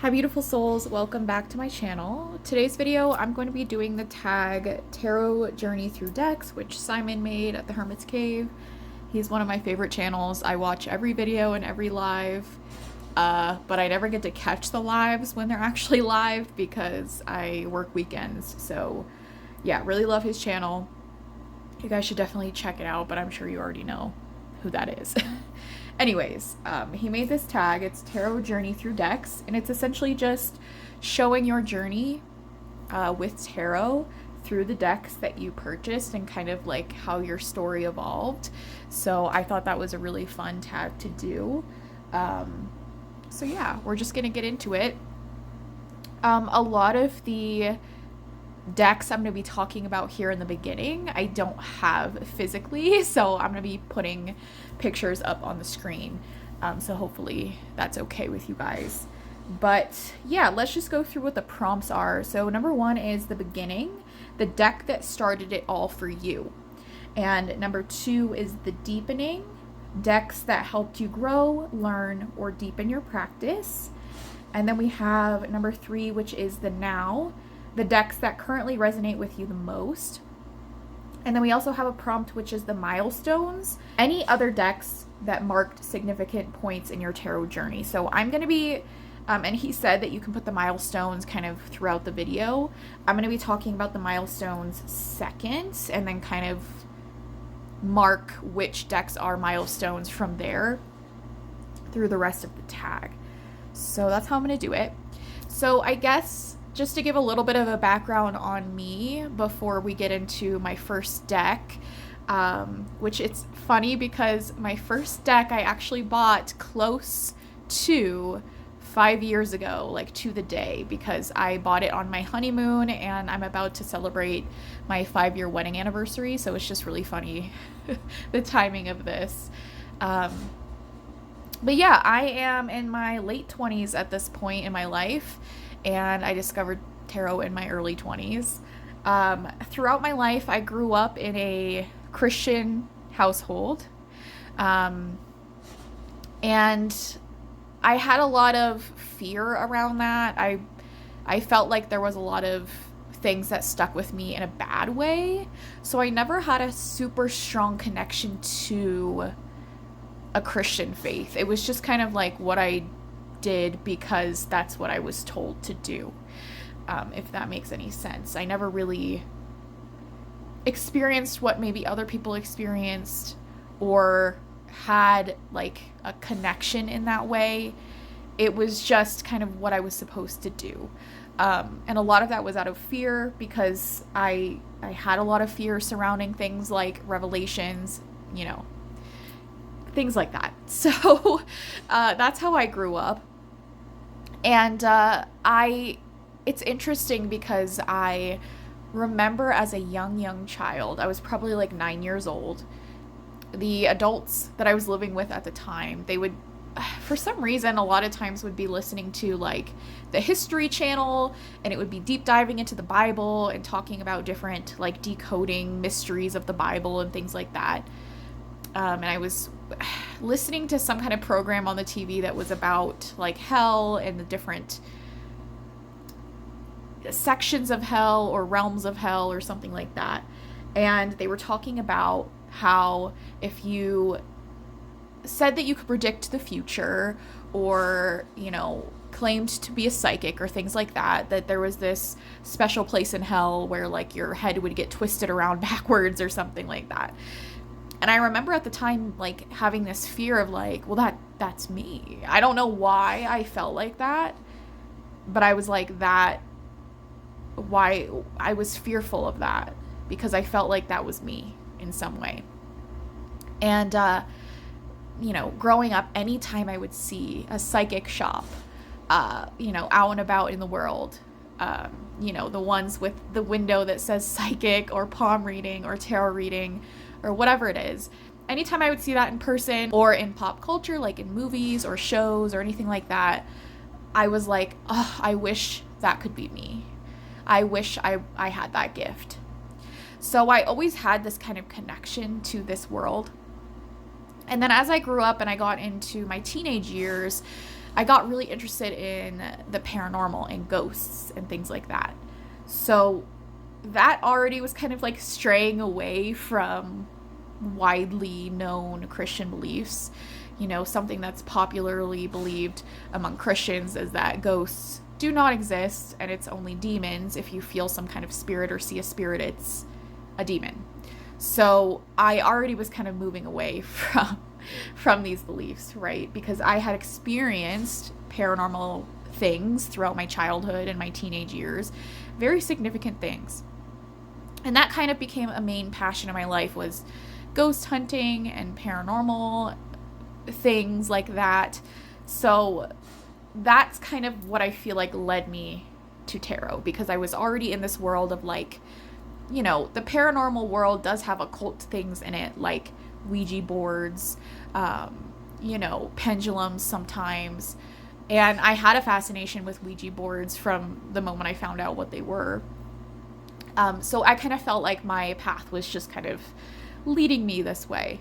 Hi beautiful souls, welcome back to my channel. Today's video I'm going to be doing the tag Tarot Journey Through Decks, which Simon made at the Hermit's Cave. He's one of my favorite channels. I watch every video and every live, but I never get to catch the lives when they're actually live because I work weekends. So yeah, really love his channel. You guys should definitely check it out, but I'm sure you already know who that is. Anyways, he made this tag. It's Tarot Journey Through Decks, and it's essentially just showing your journey with tarot through the decks that you purchased and kind of like how your story evolved. So I thought that was a really fun tag to do. So yeah, we're just gonna get into it. A lot of the decks I'm going to be talking about here in the beginning I don't have physically, so I'm going to be putting pictures up on the screen, so hopefully that's okay with you guys. But yeah, let's just go through what the prompts are. So number one is the beginning, the deck that started it all for you, and number two is the deepening, decks that helped you grow, learn, or deepen your practice. And then we have number three, which is the now, the decks that currently resonate with you the most. And then we also have a prompt, which is the milestones, any other decks that marked significant points in your tarot journey. So I'm going to be, and he said that you can put the milestones kind of throughout the video. I'm going to be talking about the milestones second, and then kind of mark which decks are milestones from there through the rest of the tag. So that's how I'm going to do it. So I guess just to give a little bit of a background on me before we get into my first deck, which it's funny because my first deck I actually bought close to 5 years ago, like to the day, because I bought it on my honeymoon and I'm about to celebrate my 5-year wedding anniversary. So it's just really funny the timing of this. But yeah, I am in my late 20s at this point in my life, and I discovered tarot in my early 20s. Throughout my life, I grew up in a Christian household, and I had a lot of fear around that. I felt like there was a lot of things that stuck with me in a bad way, so I never had a super strong connection to a Christian faith. It was just kind of like what I did because that's what I was told to do, if that makes any sense. I never really experienced what maybe other people experienced or had like a connection in that way. It was just kind of what I was supposed to do, and a lot of that was out of fear because I had a lot of fear surrounding things like revelations, you know, things like that. So that's how I grew up. And it's interesting because I remember as a young child, I was probably like 9 years old, the adults that I was living with at the time, they would, for some reason, a lot of times would be listening to like the History Channel, and it would be deep diving into the Bible and talking about different like decoding mysteries of the Bible and things like that. And I was listening to some kind of program on the TV that was about like hell and the different sections of hell or realms of hell or something like that. And they were talking about how if you said that you could predict the future or, you know, claimed to be a psychic or things like that, that there was this special place in hell where like your head would get twisted around backwards or something like that. And I remember at the time, like, having this fear of, like, well, that's me. I don't know why I felt like that, but I was like, why I was fearful of that, because I felt like that was me in some way. And, you know, growing up, anytime I would see a psychic shop, you know, out and about in the world, you know, the ones with the window that says psychic or palm reading or tarot reading, or whatever it is, anytime I would see that in person or in pop culture, like in movies or shows or anything like that, I was like, oh, I wish that could be me. I wish I had that gift. So I always had this kind of connection to this world. And then as I grew up and I got into my teenage years, I got really interested in the paranormal and ghosts and things like that. So that already was kind of like straying away from widely known Christian beliefs. Something that's popularly believed among Christians is that ghosts do not exist and it's only demons. If you feel some kind of spirit or see a spirit, it's a demon. So I already was kind of moving away from these beliefs, right? Because I had experienced paranormal things throughout my childhood and my teenage years, very significant things. And that kind of became a main passion in my life, was ghost hunting and paranormal things like that. So that's kind of what I feel like led me to tarot, because I was already in this world of like, the paranormal world does have occult things in it, like Ouija boards, pendulums sometimes. And I had a fascination with Ouija boards from the moment I found out what they were. So I kind of felt like my path was just kind of leading me this way.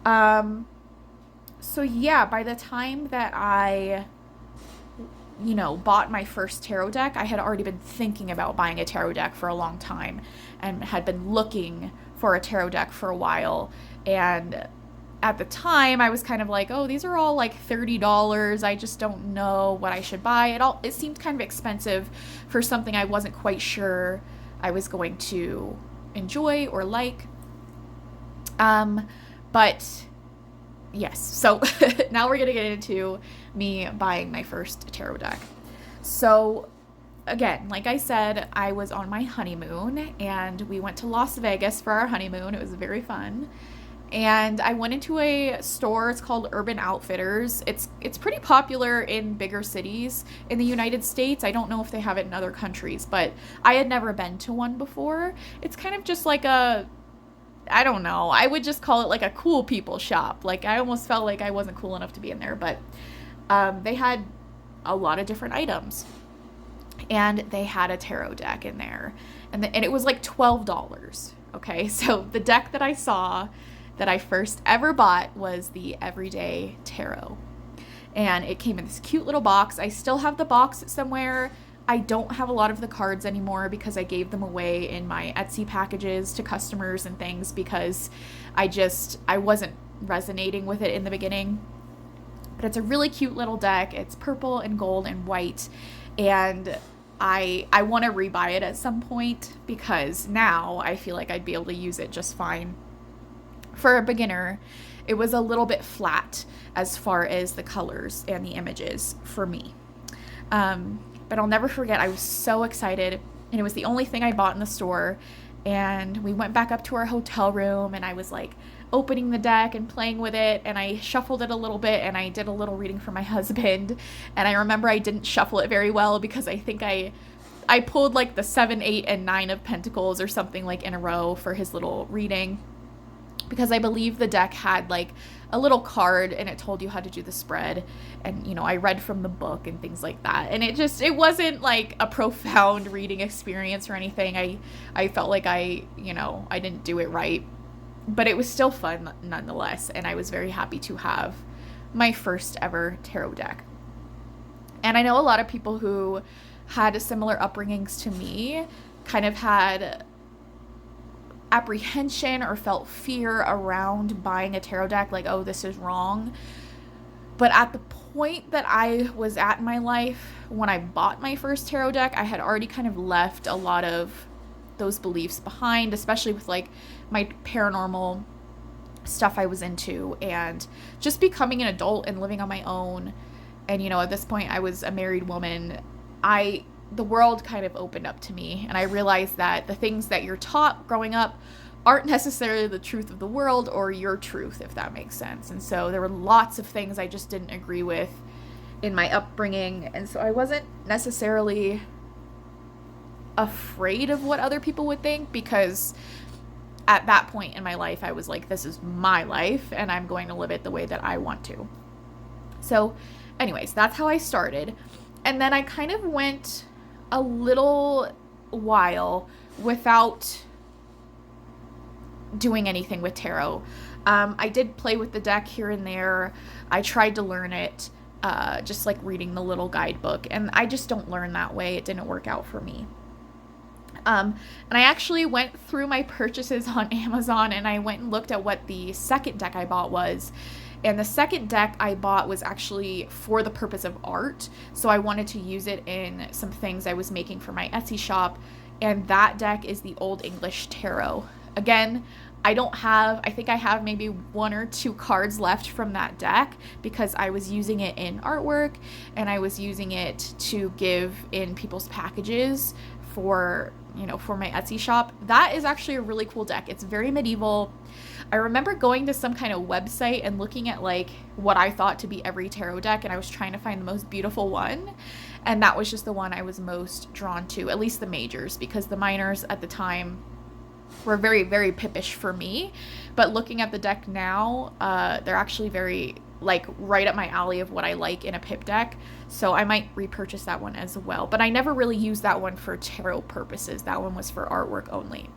So yeah, by the time that I, bought my first tarot deck, I had already been thinking about buying a tarot deck for a long time and had been looking for a tarot deck for a while. And at the time I was kind of like, oh, these are all like $30. I just don't know what I should buy. It seemed kind of expensive for something I wasn't quite sure I was going to enjoy or like. But yes, so now we're gonna get into me buying my first tarot deck. So again, like I said, I was on my honeymoon and we went to Las Vegas for our honeymoon. It was very fun. And I went into a store. It's called Urban Outfitters. It's pretty popular in bigger cities in the United States. I don't know if they have it in other countries, but I had never been to one before. It's kind of just like I don't know, I would just call it like a cool people shop. Like I almost felt like I wasn't cool enough to be in there, but they had a lot of different items. And they had a tarot deck in there. And it was like $12. Okay, so the deck that I saw that I first ever bought was the Everyday Tarot. And it came in this cute little box. I still have the box somewhere. I don't have a lot of the cards anymore because I gave them away in my Etsy packages to customers and things, because I wasn't resonating with it in the beginning. But it's a really cute little deck. It's purple and gold and white. And I want to rebuy it at some point, because now I feel like I'd be able to use it just fine. For a beginner, it was a little bit flat as far as the colors and the images for me. But I'll never forget, I was so excited, and it was the only thing I bought in the store. And we went back up to our hotel room, and I was like opening the deck and playing with it, and I shuffled it a little bit, and I did a little reading for my husband. And I remember I didn't shuffle it very well, because I think I pulled like the 7, 8, and 9 of Pentacles or something like in a row for his little reading, because I believe the deck had like a little card and it told you how to do the spread. And, I read from the book and things like that. And it wasn't like a profound reading experience or anything. I felt like I didn't do it right, but it was still fun nonetheless. And I was very happy to have my first ever tarot deck. And I know a lot of people who had similar upbringings to me kind of had apprehension or felt fear around buying a tarot deck, like, oh, this is wrong. But at the point that I was at in my life when I bought my first tarot deck, I had already kind of left a lot of those beliefs behind, especially with like my paranormal stuff I was into, and just becoming an adult and living on my own. And at this point I was a married woman. The world kind of opened up to me, and I realized that the things that you're taught growing up aren't necessarily the truth of the world or your truth, if that makes sense. And so there were lots of things I just didn't agree with in my upbringing, and so I wasn't necessarily afraid of what other people would think, because at that point in my life I was like, this is my life and I'm going to live it the way that I want to. So anyways, that's how I started. And then I kind of went a little while without doing anything with tarot. I did play with the deck here and there. I tried to learn it. just like reading the little guidebook. And I just don't learn that way. It didn't work out for me. And I actually went through my purchases on Amazon and I went and looked at what the second deck I bought was. And the second deck I bought was actually for the purpose of art. So I wanted to use it in some things I was making for my Etsy shop. And that deck is the Old English Tarot. Again, I think I have maybe 1 or 2 cards left from that deck because I was using it in artwork and I was using it to give in people's packages for my Etsy shop. That is actually a really cool deck. It's very medieval. I remember going to some kind of website and looking at like what I thought to be every tarot deck, and I was trying to find the most beautiful one, and that was just the one I was most drawn to, at least the majors, because the minors at the time were very, very pippish for me. But looking at the deck now, they're actually very like right up my alley of what I like in a pip deck. So I might repurchase that one as well. But I never really used that one for tarot purposes. That one was for artwork only.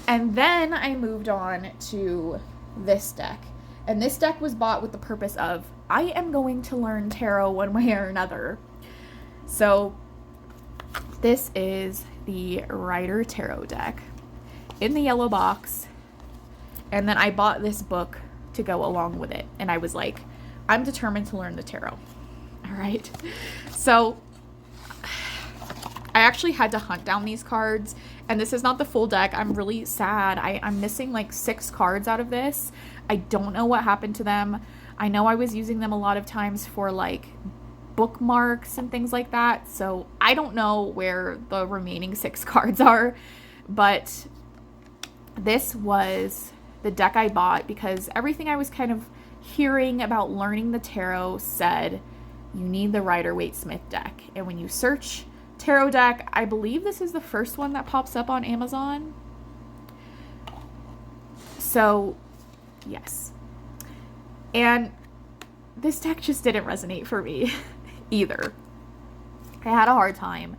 And then I moved on to this deck. And this deck was bought with the purpose of, I am going to learn tarot one way or another. So this is the Rider Tarot deck in the yellow box. And then I bought this book to go along with it. And I was like, I'm determined to learn the tarot. All right. So I actually had to hunt down these cards, and this is not the full deck. I'm really sad. I'm missing like 6 cards out of this. I don't know what happened to them. I know I was using them a lot of times for like bookmarks and things like that. So I don't know where the remaining 6 cards are, but this was the deck I bought because everything I was kind of hearing about learning the tarot said you need the Rider-Waite-Smith deck. And when you search tarot deck, I believe this is the first one that pops up on Amazon. So yes. And this deck just didn't resonate for me either. I had a hard time.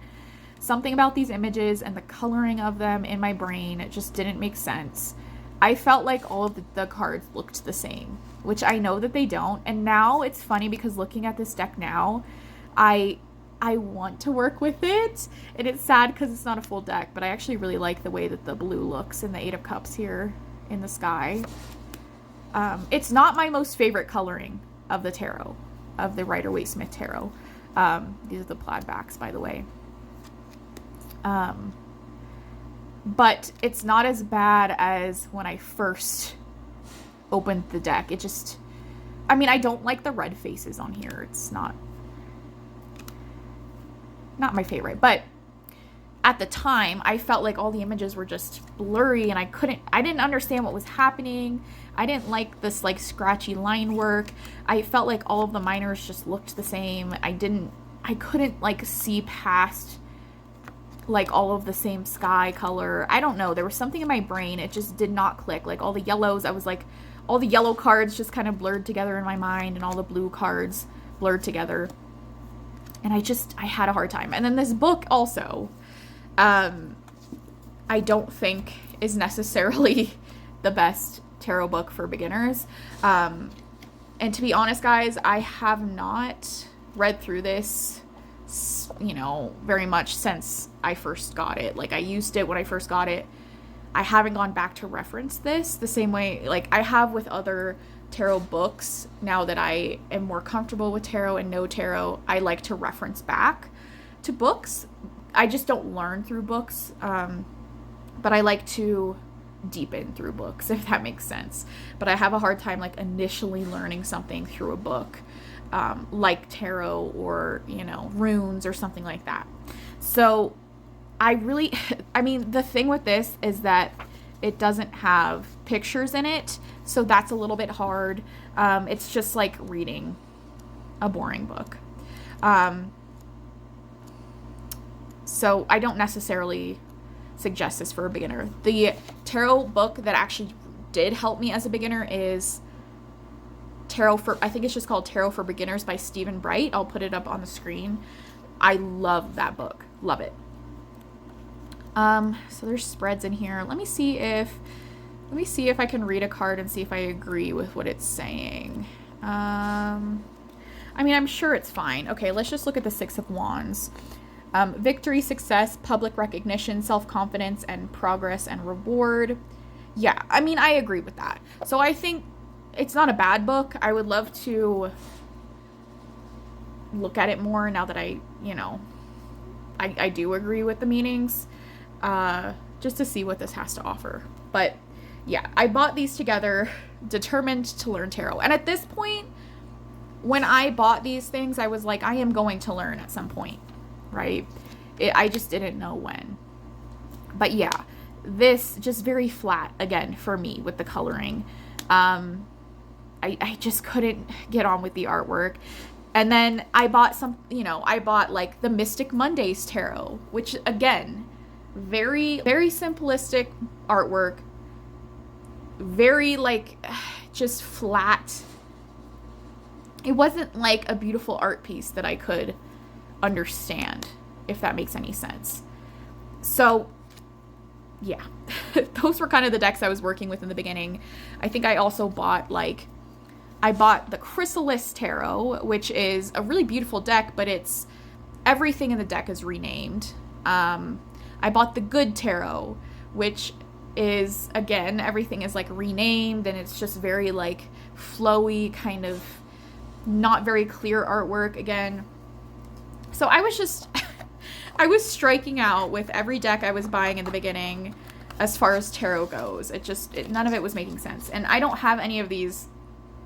Something about these images and the coloring of them in my brain, it just didn't make sense. I felt like all of the cards looked the same, which I know that they don't. And now it's funny because looking at this deck now, I want to work with it. And it's sad because it's not a full deck, but I actually really like the way that the blue looks in the 8 of Cups here in the sky. It's not my most favorite coloring of the tarot, of the Rider-Waite-Smith tarot. These are the plaid backs, by the way. But it's not as bad as when I first opened the deck. It just, I mean, I don't like the red faces on here. It's not my favorite, but at the time I felt like all the images were just blurry and I didn't understand what was happening. I didn't like this like scratchy line work. I felt like all of the minors just looked the same. I couldn't like see past like all of the same sky color. I don't know. There was something in my brain. It just did not click. Like all the yellows, I was like, all the yellow cards just kind of blurred together in my mind and all the blue cards blurred together. And I had a hard time. And then this book also, I don't think is necessarily the best tarot book for beginners. And to be honest, guys, I have not read through this, very much since I first got it. Like I used it when I first got it. I haven't gone back to reference this the same way like I have with other tarot books. Now that I am more comfortable with tarot and know tarot, I like to reference back to books. I just don't learn through books, but I like to deepen through books, if that makes sense. But I have a hard time like initially learning something through a book, like tarot or runes or something like that. So I mean, the thing with this is that it doesn't have pictures in it, so that's a little bit hard. It's just like reading a boring book. So I don't necessarily suggest this for a beginner. The tarot book that actually did help me as a beginner is I think it's just called Tarot for Beginners by Stephen Bright. I'll put it up on the screen. I love that book. Love it. So there's spreads in here. Let me see if I can read a card and see if I agree with what it's saying. I I mean, I'm sure it's fine. Okay, let's just look at the Six of Wands. Victory, success, public recognition, self-confidence, and progress and reward. Yeah, I mean, I agree with that. So I think it's not a bad book. I would love to look at it more now that I do agree with the meanings, just to see what this has to offer. But yeah, I bought these together, determined to learn tarot. And at this point, when I bought these things, I was like, I am going to learn at some point, right? I just didn't know when. But yeah, this just very flat again for me with the coloring. I just couldn't get on with the artwork. And then I bought I bought like the Mystic Mondays Tarot, which again, very, very simplistic artwork, very like just flat. It wasn't like a beautiful art piece that I could understand, if that makes any sense. So yeah, those were kind of the decks I was working with in the beginning. I think I also bought I bought the Chrysalis Tarot, which is a really beautiful deck, but it's everything in the deck is renamed. I bought the Good Tarot, which is, again, everything is like renamed, and it's just very like flowy, kind of not very clear artwork again. So I was just, I was striking out with every deck I was buying in the beginning as far as tarot goes. None of it was making sense. And I don't have any of these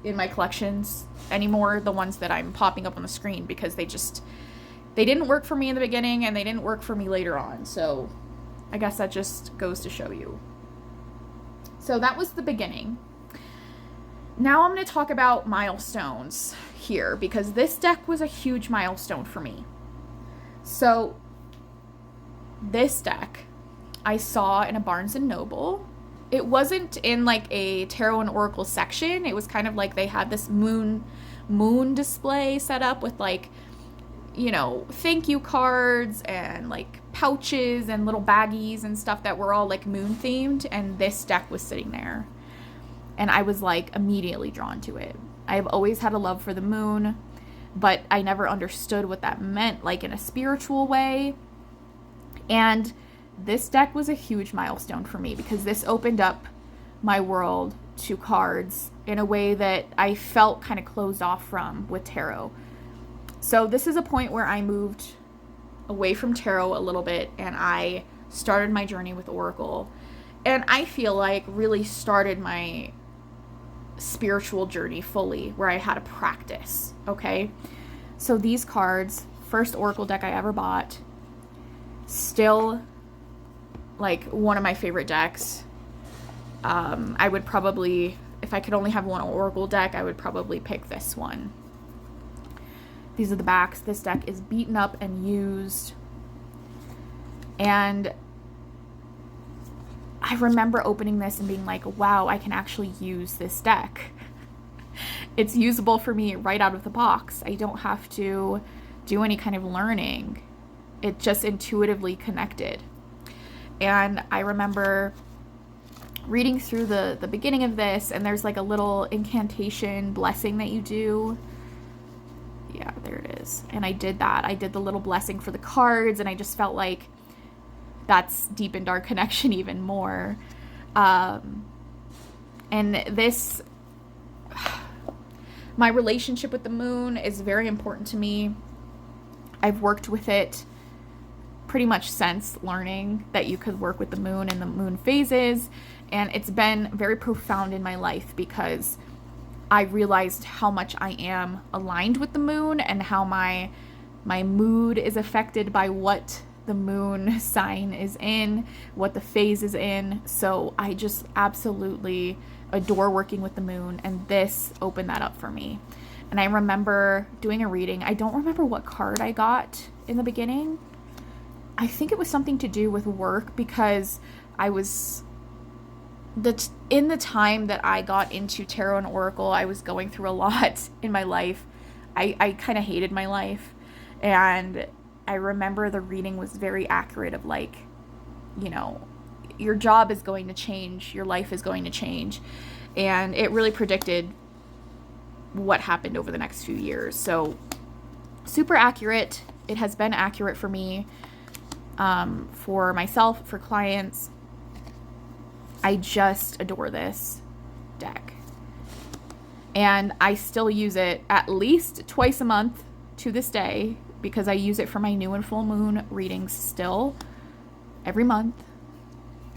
in my collections anymore, the ones that I'm popping up on the screen, because they didn't work for me in the beginning and they didn't work for me later on. So I guess that just goes to show you. So that was the beginning. Now I'm going to talk about milestones here, because this deck was a huge milestone for me. So this deck I saw in a Barnes and Noble. It wasn't in like a tarot and oracle section. It was kind of like they had this moon display set up with like, thank you cards and like pouches and little baggies and stuff that were all like moon themed. And this deck was sitting there. And I was like immediately drawn to it. I've always had a love for the moon, but I never understood what that meant, like in a spiritual way. And this deck was a huge milestone for me, because this opened up my world to cards in a way that I felt kind of closed off from with tarot. So this is a point where I moved away from tarot a little bit, and I started my journey with oracle. And I feel like really started my spiritual journey fully, where I had a practice, okay? So these cards, first oracle deck I ever bought, still like one of my favorite decks. I would probably, if I could only have one oracle deck, I would probably pick this one. These are the backs. This deck is beaten up and used. And I remember opening this and being like, wow, I can actually use this deck. It's usable for me right out of the box. I don't have to do any kind of learning. It just intuitively connected. And I remember reading through the beginning of this, and there's like a little incantation blessing that you do. Yeah, there it is. And I did that. I did the little blessing for the cards, and I just felt like that's deepened our connection even more. And this, my relationship with the moon is very important to me. I've worked with it pretty much since learning that you could work with the moon and the moon phases. And it's been very profound in my life, because I realized how much I am aligned with the moon, and how my mood is affected by what the moon sign is in, what the phase is in. So I just absolutely adore working with the moon, and this opened that up for me. And I remember doing a reading. I don't remember what card I got in the beginning. I think it was something to do with work, because I was in the time that I got into tarot and oracle, I was going through a lot in my life. I kind of hated my life, and I remember the reading was very accurate of like, your job is going to change, your life is going to change, and it really predicted what happened over the next few years. So Super accurate. It has been accurate for me, for myself, for clients. I just adore this deck. And I still use it at least twice a month to this day, because I use it for my new and full moon readings still every month.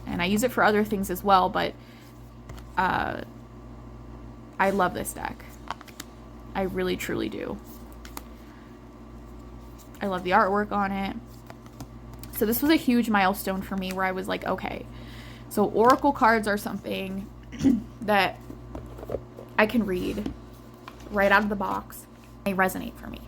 And I use it for other things as well, but I love this deck. I really, truly do. I love the artwork on it. So this was a huge milestone for me where I was like, okay, so oracle cards are something that I can read right out of the box. They resonate for me.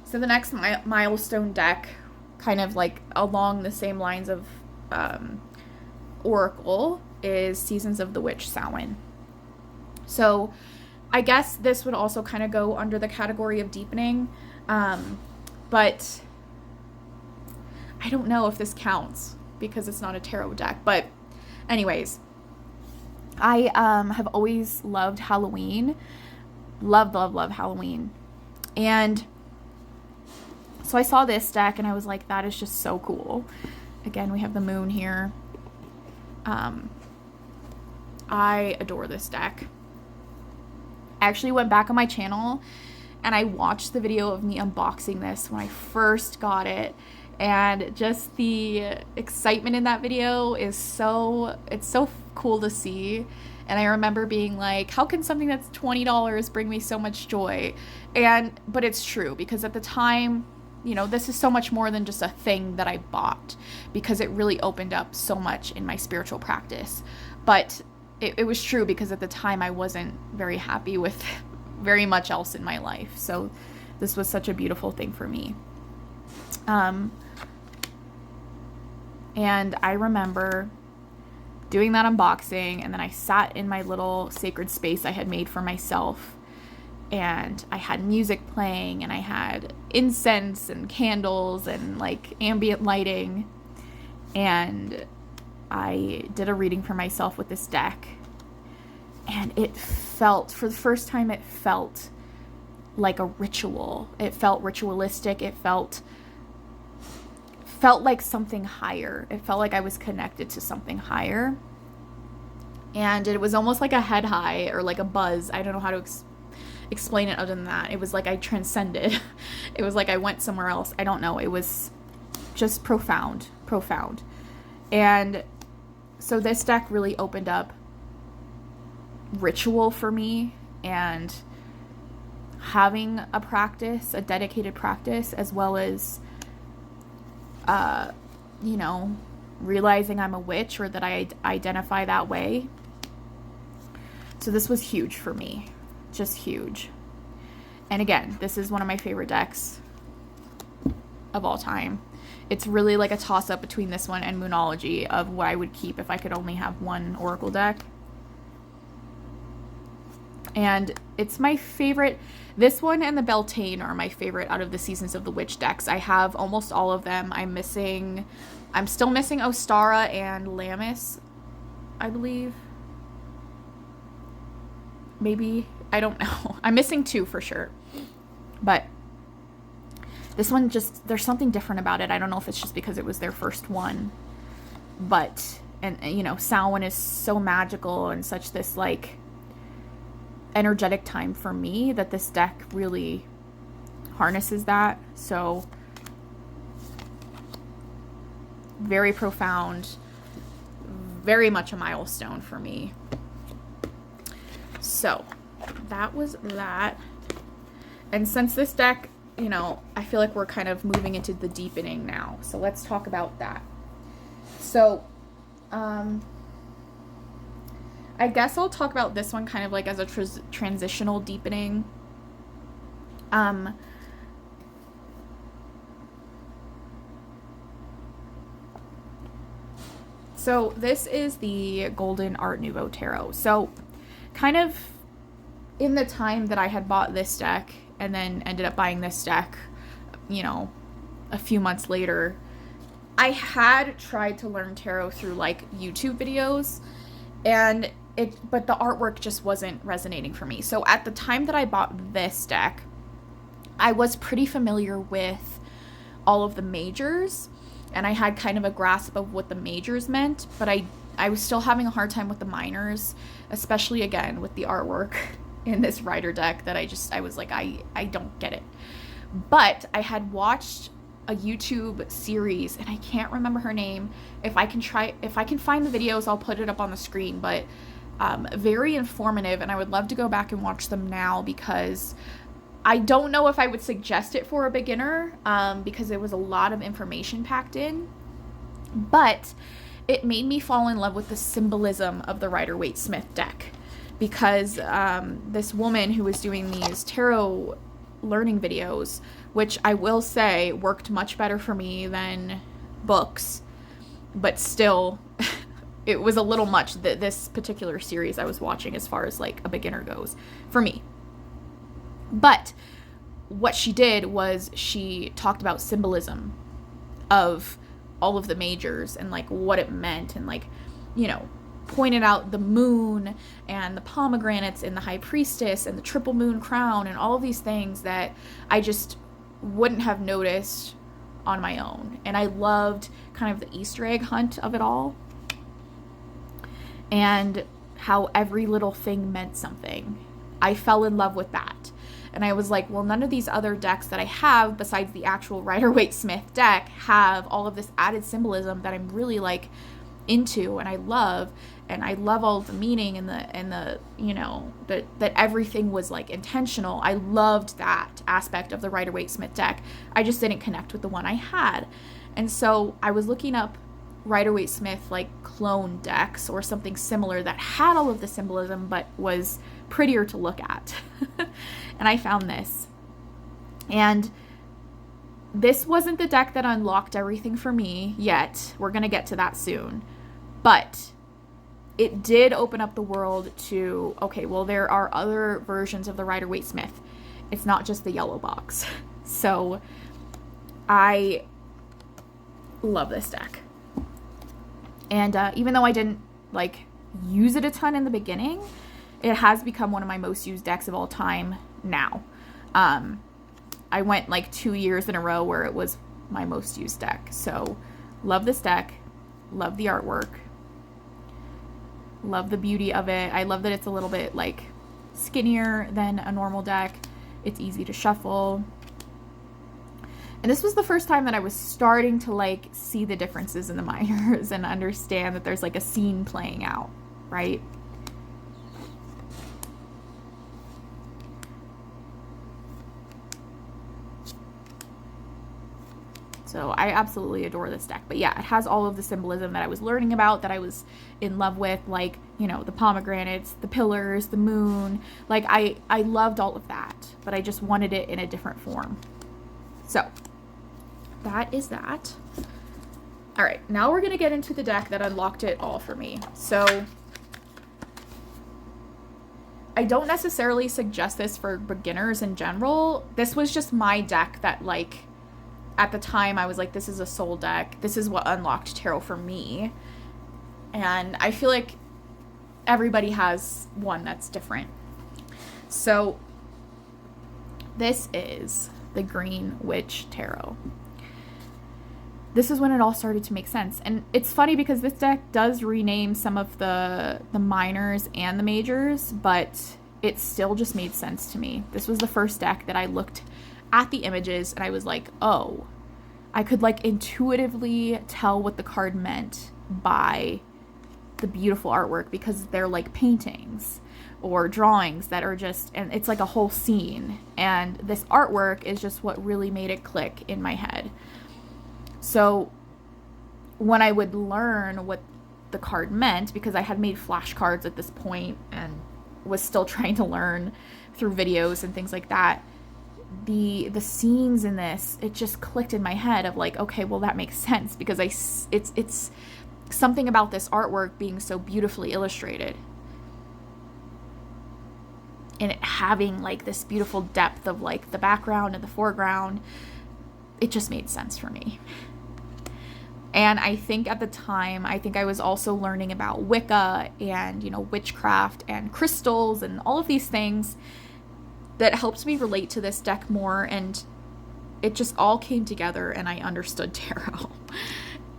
So the next milestone deck, kind of like along the same lines of Oracle, is Seasons of the Witch Samhain. So I guess this would also kind of go under the category of deepening, but I don't know if this counts because it's not a tarot deck. But anyways, I have always loved Halloween. Love Halloween. And so I saw this deck and I was like, that is just so cool. Again, we have the moon here. I adore this deck. I actually went back on my channel and I watched the video of me unboxing this when I first got it. And just the excitement in that video is it's so cool to see. And I remember being like, how can something that's $20 bring me so much joy? But it's true, because at the time, you know, this is so much more than just a thing that I bought, because it really opened up so much in my spiritual practice. But it was true because at the time I wasn't very happy with very much else in my life. So this was such a beautiful thing for me. And I remember doing that unboxing, and then I sat in my little sacred space I had made for myself, and I had music playing, and I had incense and candles and like ambient lighting, and I did a reading for myself with this deck, and it felt, for the first time, it felt like a ritual. It felt ritualistic. It felt like something higher. It felt like I was connected to something higher. And it was almost like a head high or like a buzz. I don't know how to explain it other than that. It was like I transcended. It was like I went somewhere else. I don't know. It was just profound. And so this deck really opened up ritual for me, and having a practice, a dedicated practice, as well as you know, realizing I'm a witch, or that I identify that way. So this was huge for me, just huge. And again, this is one of my favorite decks of all time. It's really like a toss-up between this one and Moonology of what I would keep if I could only have one Oracle deck. And it's my favorite. This one and the Beltane are my favorite out of the Seasons of the Witch decks. I have almost all of them. I'm still missing Ostara and Lammis, I believe. Maybe, I don't know. I'm missing 2 for sure. But this one just, there's something different about it. I don't know if it's just because it was their first one. But, and you know, Samhain is so magical and such this like energetic time for me that this deck really harnesses that. So very profound, very much a milestone for me. So that was that. And since this deck, you know, I feel like we're kind of moving into the deepening now. So let's talk about that. So I guess I'll talk about this one kind of like as a transitional deepening. So this is the Golden Art Nouveau Tarot. So kind of in the time that I had bought this deck and then ended up buying this deck, you know, a few months later, I had tried to learn tarot through like YouTube videos, and but the artwork just wasn't resonating for me. So at the time that I bought this deck, I was pretty familiar with all of the majors, and I had kind of a grasp of what the majors meant, but I was still having a hard time with the minors, especially again with the artwork in this rider deck that I was like, I don't get it. But I had watched a YouTube series, and I can't remember her name. If I can find the videos, I'll put it up on the screen, but very informative, and I would love to go back and watch them now, because I don't know if I would suggest it for a beginner, because there was a lot of information packed in, but it made me fall in love with the symbolism of the Rider-Waite-Smith deck, because this woman who was doing these tarot learning videos, which I will say worked much better for me than books, but still it was a little much, this particular series I was watching, as far as like a beginner goes for me. But what she did was she talked about symbolism of all of the majors and like what it meant, and like, you know, pointed out the moon and the pomegranates and the high priestess and the triple moon crown and all of these things that I just wouldn't have noticed on my own. And I loved kind of the Easter egg hunt of it all, and how every little thing meant something. I fell in love with that. And I was like, well, none of these other decks that I have besides the actual Rider-Waite-Smith deck have all of this added symbolism that I'm really like into and I love. And I love all of the meaning and the you know, that everything was like intentional. I loved that aspect of the Rider-Waite-Smith deck. I just didn't connect with the one I had. And so I was looking up Rider-Waite-Smith like clone decks or something similar that had all of the symbolism but was prettier to look at. And I found this. And this wasn't the deck that unlocked everything for me yet. We're going to get to that soon. But it did open up the world to, okay, well, there are other versions of the Rider-Waite-Smith. It's not just the yellow box. So I love this deck. And even though I didn't like use it a ton in the beginning, it has become one of my most used decks of all time now. I went like 2 years in a row where it was my most used deck. So love this deck. Love the artwork. Love the beauty of it. I love that it's a little bit like skinnier than a normal deck. It's easy to shuffle. And this was the first time that I was starting to like see the differences in the minors and understand that there's like a scene playing out, right? So I absolutely adore this deck. But yeah, it has all of the symbolism that I was learning about, that I was in love with, like, you know, the pomegranates, the pillars, the moon. Like, I loved all of that, but I just wanted it in a different form. So that is that. All right, now we're going to get into the deck that unlocked it all for me. So I don't necessarily suggest this for beginners in general. This was just my deck that, like, at the time I was like, this is a soul deck. This is what unlocked tarot for me. And I feel like everybody has one that's different. So this is the Green Witch Tarot. This is when it all started to make sense. And it's funny because this deck does rename some of the minors and the majors, but it still just made sense to me. This was the first deck that I looked at the images and I was like, oh, I could like intuitively tell what the card meant by the beautiful artwork, because they're like paintings or drawings that are just, and it's like a whole scene. And this artwork is just what really made it click in my head. So when I would learn what the card meant, because I had made flashcards at this point and was still trying to learn through videos and things like that, the scenes in this, it just clicked in my head of like, okay, well, that makes sense, because it's something about this artwork being so beautifully illustrated and it having like this beautiful depth of like the background and the foreground. It just made sense for me. And I think at the time, I think I was also learning about Wicca and, you know, witchcraft and crystals and all of these things that helped me relate to this deck more. And it just all came together and I understood tarot.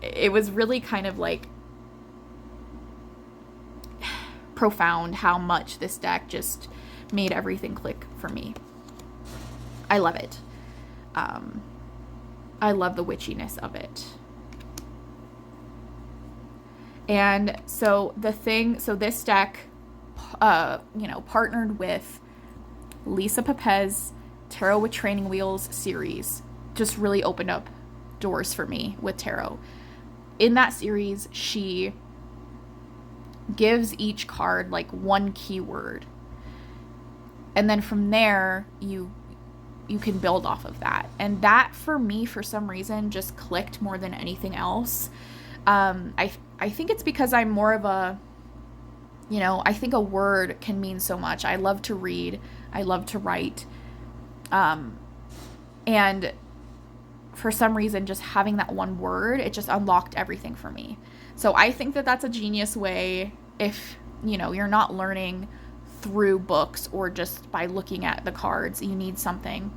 It was really kind of like profound how much this deck just made everything click for me. I love it. I love the witchiness of it. And so this deck, you know, partnered with Lisa Pepez Tarot with Training Wheels series, just really opened up doors for me with tarot. In that series, she gives each card like one keyword. And then from there, you can build off of that. And that for me, for some reason, just clicked more than anything else. I think it's because I'm more of a, you know, I think a word can mean so much. I love to read. I love to write. And for some reason, just having that one word, it just unlocked everything for me. So I think that that's a genius way if, you know, you're not learning through books or just by looking at the cards, you need something.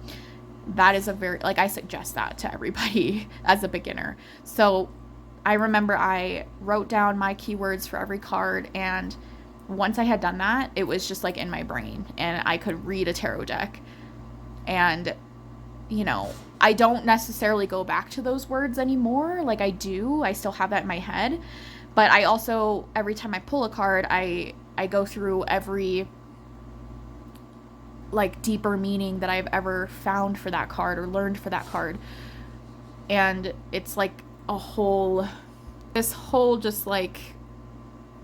That is a very, like, I suggest that to everybody as a beginner. So I remember I wrote down my keywords for every card, and once I had done that, it was just like in my brain and I could read a tarot deck. And, you know, I don't necessarily go back to those words anymore. Like I do, I still have that in my head. But I also, every time I pull a card, I go through every like deeper meaning that I've ever found for that card or learned for that card. And it's like this whole just like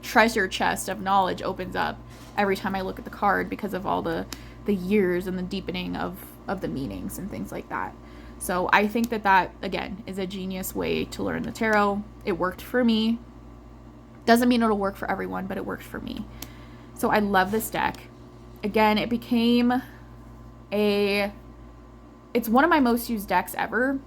treasure chest of knowledge opens up every time I look at the card because of all the years and the deepening of the meanings and things like that. So I think that again is a genius way to learn the tarot. It worked for me. Doesn't mean it'll work for everyone, but it worked for me. So I love this deck. Again, it became it's one of my most used decks ever.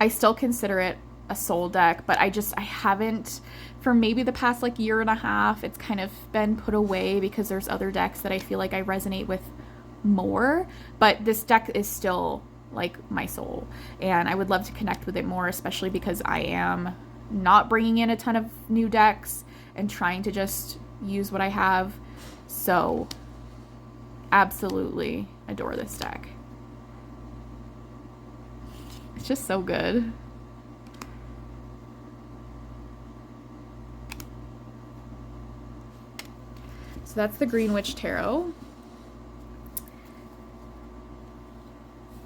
I still consider it a soul deck, but I haven't, for maybe the past like year and a half, it's kind of been put away because there's other decks that I feel like I resonate with more. But this deck is still like my soul, and I would love to connect with it more, especially because I am not bringing in a ton of new decks and trying to just use what I have. So absolutely adore this deck. It's just so good. So that's the Green Witch Tarot.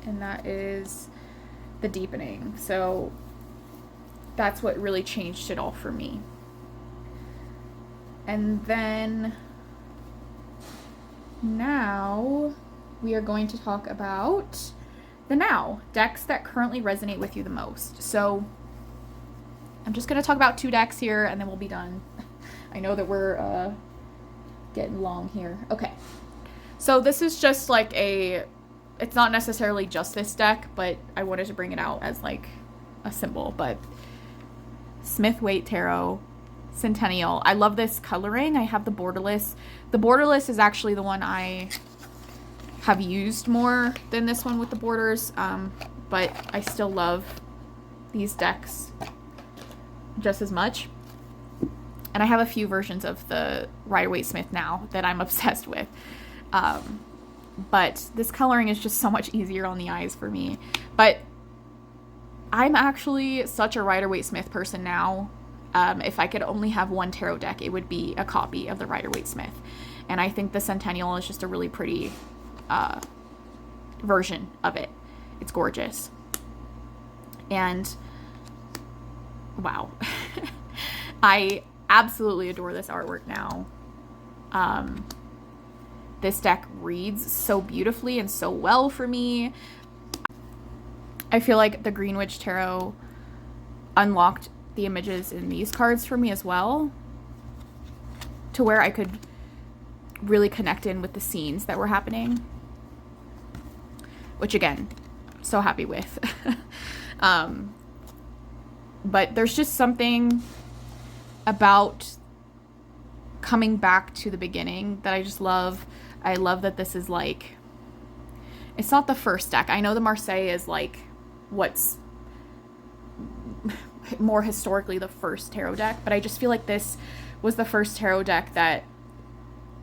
And that is the Deepening. So that's what really changed it all for me. And then now we are going to talk about the now decks that currently resonate with you the most. So I'm just going to talk about 2 decks here and then we'll be done. I know that we're getting long here. Okay. So this is just like it's not necessarily just this deck, but I wanted to bring it out as like a symbol. But Smith-Waite Tarot Centennial. I love this coloring. I have the borderless. The borderless is actually the one I have used more than this one with the borders, but I still love these decks just as much. And I have a few versions of the Rider-Waite-Smith now that I'm obsessed with. But this coloring is just so much easier on the eyes for me. But I'm actually such a Rider-Waite-Smith person now. If I could only have one tarot deck, it would be a copy of the Rider-Waite-Smith. And I think the Centennial is just a really pretty version of it. It's gorgeous. And wow. I absolutely adore this artwork now. This deck reads so beautifully and so well for me. I feel like the Green Witch Tarot unlocked the images in these cards for me as well, to where I could really connect in with the scenes that were happening, which again, so happy with. But there's just something about coming back to the beginning that I just love. I love that this is like, it's not the first deck. I know the Marseille is like what's more historically the first tarot deck, but I just feel like this was the first tarot deck that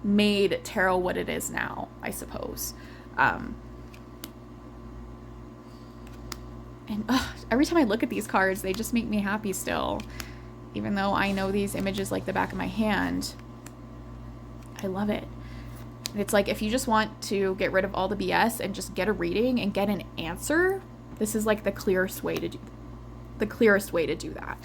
made tarot what it is now, I suppose. And every time I look at these cards, they just make me happy still. Even though I know these images like the back of my hand, I love it. And it's like, if you just want to get rid of all the BS and just get a reading and get an answer, this is like the clearest way to do that.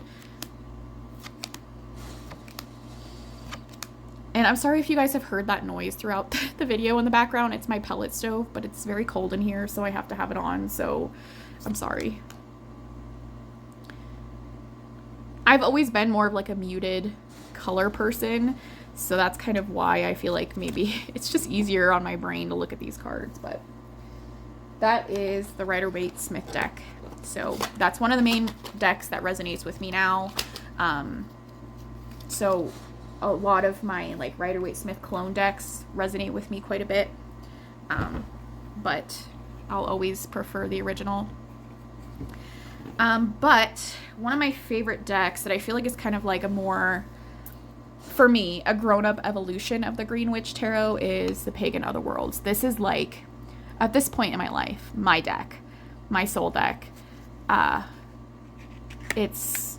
And I'm sorry if you guys have heard that noise throughout the video in the background. It's my pellet stove, but it's very cold in here, so I have to have it on, so I'm sorry. I've always been more of like a muted color person, so that's kind of why I feel like maybe it's just easier on my brain to look at these cards. But that is the Rider-Waite-Smith deck. So that's one of the main decks that resonates with me now. So a lot of my like Rider-Waite-Smith clone decks resonate with me quite a bit. But I'll always prefer the original. But one of my favorite decks that I feel like is kind of like a more, for me, a grown-up evolution of the Green Witch Tarot is the Pagan Otherworlds. This is like, at this point in my life, my deck, my soul deck. It's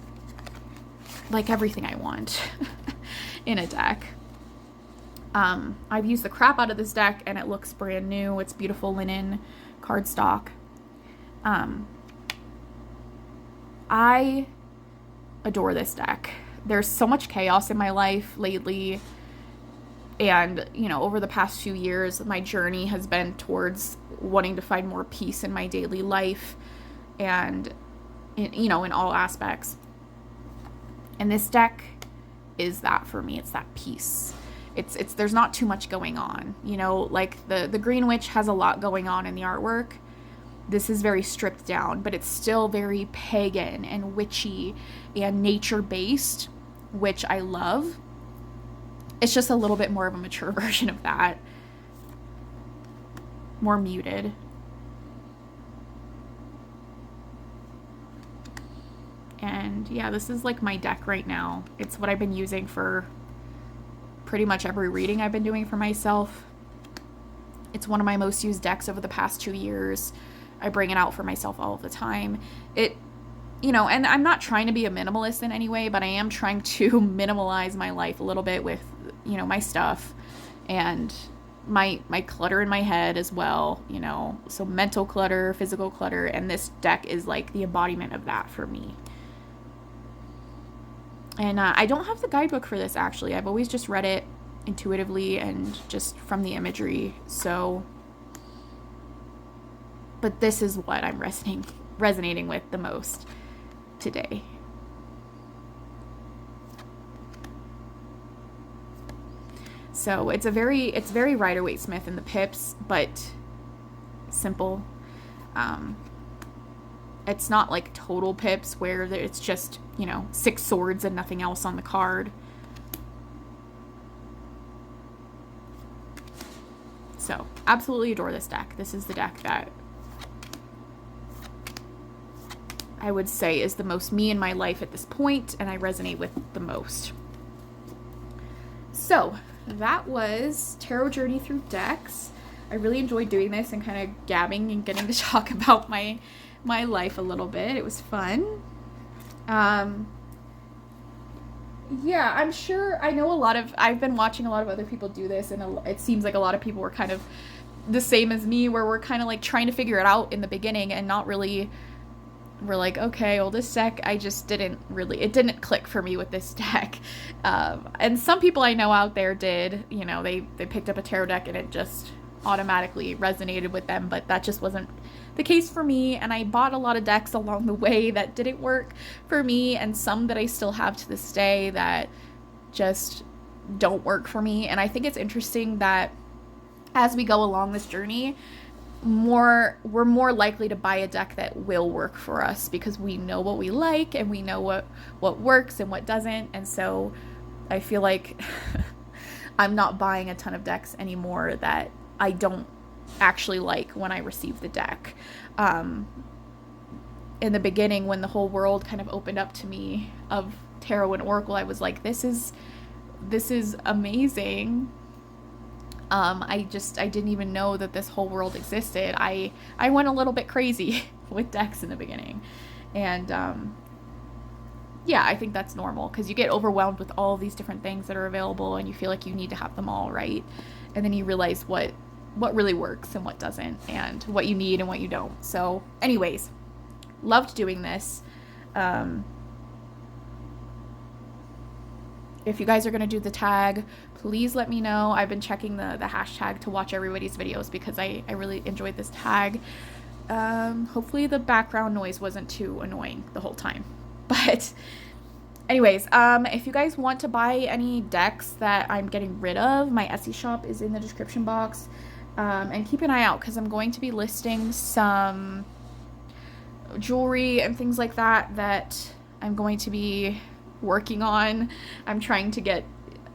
like everything I want in a deck. I've used the crap out of this deck and it looks brand new. It's beautiful linen cardstock. I adore this deck. There's so much chaos in my life lately, and over the past few years my journey has been towards wanting to find more peace in my daily life and in all aspects. And this deck is that for me. It's that peace. It's there's not too much going on, like the Green Witch has a lot going on in the artwork. This is very stripped down, but it's still very pagan and witchy and nature-based, which I love. It's just a little bit more of a mature version of that. More muted. And yeah, this is like my deck right now. It's what I've been using for pretty much every reading I've been doing for myself. It's one of my most used decks over the past 2 years. I bring it out for myself all of the time. And I'm not trying to be a minimalist in any way, but I am trying to minimalize my life a little bit with, my stuff and my clutter in my head as well, so mental clutter, physical clutter, and this deck is like the embodiment of that for me. And I don't have the guidebook for this, actually. I've always just read it intuitively and just from the imagery, so... But this is what I'm resonating with the most today. So it's very Rider-Waite-Smith in the pips, but simple. It's not like total pips where it's just, 6 swords and nothing else on the card. So absolutely adore this deck. This is the deck that I would say is the most me in my life at this point, and I resonate with the most. So that was Tarot Journey Through Decks. I really enjoyed doing this and kind of gabbing and getting to talk about my life a little bit. It was fun. Yeah, I'm sure I know I've been watching a lot of other people do this, and it seems like a lot of people were kind of the same as me, where we're kind of like trying to figure it out in the beginning and not really... We're like, okay, well, this deck, it didn't click for me with this deck. And some people I know out there did, they picked up a tarot deck and it just automatically resonated with them, but that just wasn't the case for me. And I bought a lot of decks along the way that didn't work for me, and some that I still have to this day that just don't work for me. And I think it's interesting that as we go along this journey, we're more likely to buy a deck that will work for us because we know what we like and we know what works and what doesn't. And so I feel like I'm not buying a ton of decks anymore that I don't actually like when I receive the deck. In the beginning, when the whole world kind of opened up to me of tarot and oracle, I was like, this is amazing. I didn't even know that this whole world existed. I went a little bit crazy with decks in the beginning. And yeah, I think that's normal because you get overwhelmed with all these different things that are available and you feel like you need to have them all, right? And then you realize what really works and what doesn't, and what you need and what you don't. So anyways, loved doing this. If you guys are going to do the tag, please let me know. I've been checking the hashtag to watch everybody's videos because I really enjoyed this tag. Hopefully the background noise wasn't too annoying the whole time. But anyways, if you guys want to buy any decks that I'm getting rid of, my Etsy shop is in the description box. And keep an eye out because I'm going to be listing some jewelry and things like that I'm going to be working on. I'm trying to get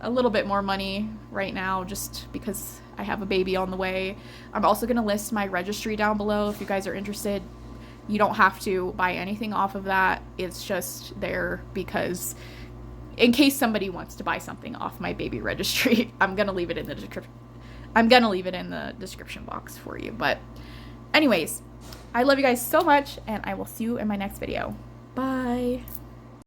a little bit more money right now just because I have a baby on the way. I'm also going to list my registry down below if you guys are interested. You don't have to buy anything off of that. It's just there because in case somebody wants to buy something off my baby registry, I'm going to leave it in the description. I'm going to leave it in the description box for you. But anyways, I love you guys so much and I will see you in my next video. Bye.